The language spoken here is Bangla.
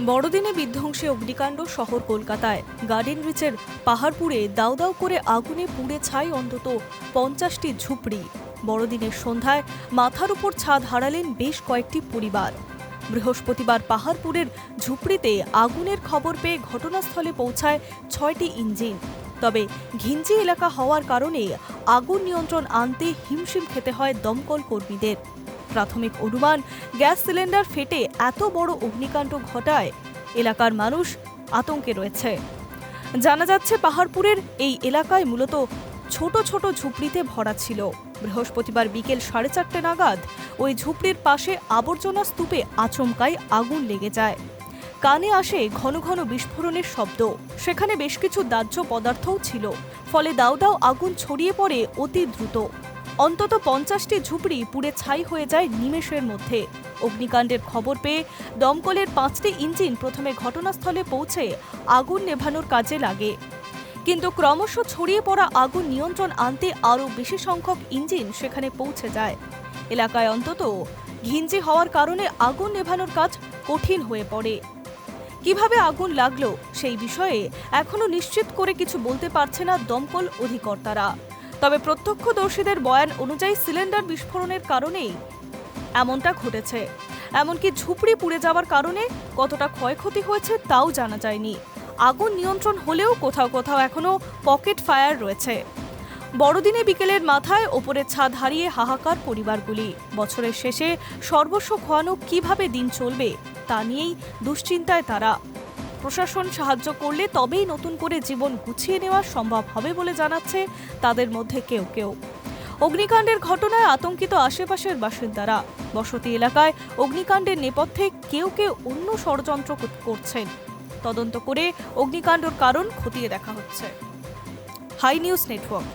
বড়দিনে বিধ্বংসী অগ্নিকাণ্ড শহর কলকাতায়। গার্ডেন রিচের পাহাড়পুরে দাউ দাউ করে আগুনে পুড়ে ছাই অন্তত ৫০টি ঝুপড়ি। বড়দিনের সন্ধ্যায় মাথার উপর ছাদ হারালেন বেশ কয়েকটি পরিবার। বৃহস্পতিবার পাহাড়পুরের ঝুপড়িতে আগুনের খবর পেয়ে ঘটনাস্থলে পৌঁছায় ৬টি ইঞ্জিন। তবে ঘিঞ্জি এলাকা হওয়ার কারণে আগুন নিয়ন্ত্রণ আনতে হিমশিম খেতে হয় দমকল কর্মীদের। প্রাথমিক অনুমান, গ্যাস সিলিন্ডার ফেটে এত বড় অগ্নিকাণ্ড ঘটায় এলাকার মানুষ আতঙ্কে রয়েছে। জানা যাচ্ছে, পাহাড়পুরের এই এলাকায় মূলত ছোট ছোট ঝুপড়িতে ভরা ছিল। বৃহস্পতিবার বিকেল 4:30 নাগাদ ওই ঝুপড়ির পাশে আবর্জনা স্তূপে আচমকাই আগুন লেগে যায়। কানে আসে ঘন ঘন বিস্ফোরণের শব্দ। সেখানে বেশ কিছু দাহ্য পদার্থও ছিল, ফলে দাউ দাউ আগুন ছড়িয়ে পড়ে অতি দ্রুত। অন্তত ৫০টি ঝুপড়ি পুড়ে ছাই হয়ে যায় নিমেষের মধ্যে। অগ্নিকাণ্ডের খবর পেয়ে দমকলের 5টি ইঞ্জিন প্রথমে ঘটনাস্থলে পৌঁছে আগুন নেভানোর কাজে লাগে, কিন্তু ক্রমশ ছড়িয়ে পড়া আগুন নিয়ন্ত্রণ আনতে আরও বেশি সংখ্যক ইঞ্জিন সেখানে পৌঁছে যায়। এলাকায় অন্তত ঘিঞ্জি হওয়ার কারণে আগুন নেভানোর কাজ কঠিন হয়ে পড়ে। কিভাবে আগুন লাগলো সেই বিষয়ে এখনো নিশ্চিত করে কিছু বলতে পারছে না দমকল অধিকর্তারা। তবে প্রত্যক্ষদর্শীদের বয়ান অনুযায়ী সিলিন্ডার বিস্ফোরণের কারণেই এমনটা ঘটেছে। এমনকি ঝুপড়ি পুড়ে যাওয়ার কারণে কতটা ক্ষয়ক্ষতি হয়েছে তাও জানা যায়নি। আগুন নিয়ন্ত্রণ হলেও কোথাও কোথাও এখনো পকেট ফায়ার রয়েছে। বড়দিনে বিকেলের মাথায় ওপরের ছাদ হারিয়ে হাহাকার পরিবারগুলি। বছরের শেষে সর্বস্ব খোয়ানো কিভাবে দিন চলবে তা নিয়েই দুশ্চিন্তায় তারা। প্রশাসন সাহায্য করলে তবেই নতুন করে জীবন গুছিয়ে নেওয়া সম্ভব হবে বলে জানাচ্ছে তাদের মধ্যে কেউ কেউ। অগ্নিকাণ্ডের ঘটনায় আতঙ্কিত আশেপাশের বাসিন্দারা। বসতি এলাকায় অগ্নিকাণ্ডের নেপথ্যে কেউ কেউ অন্য ষড়যন্ত্র করছেন। তদন্ত করে অগ্নিকাণ্ডের কারণ খতিয়ে দেখা হচ্ছে। Hi news network.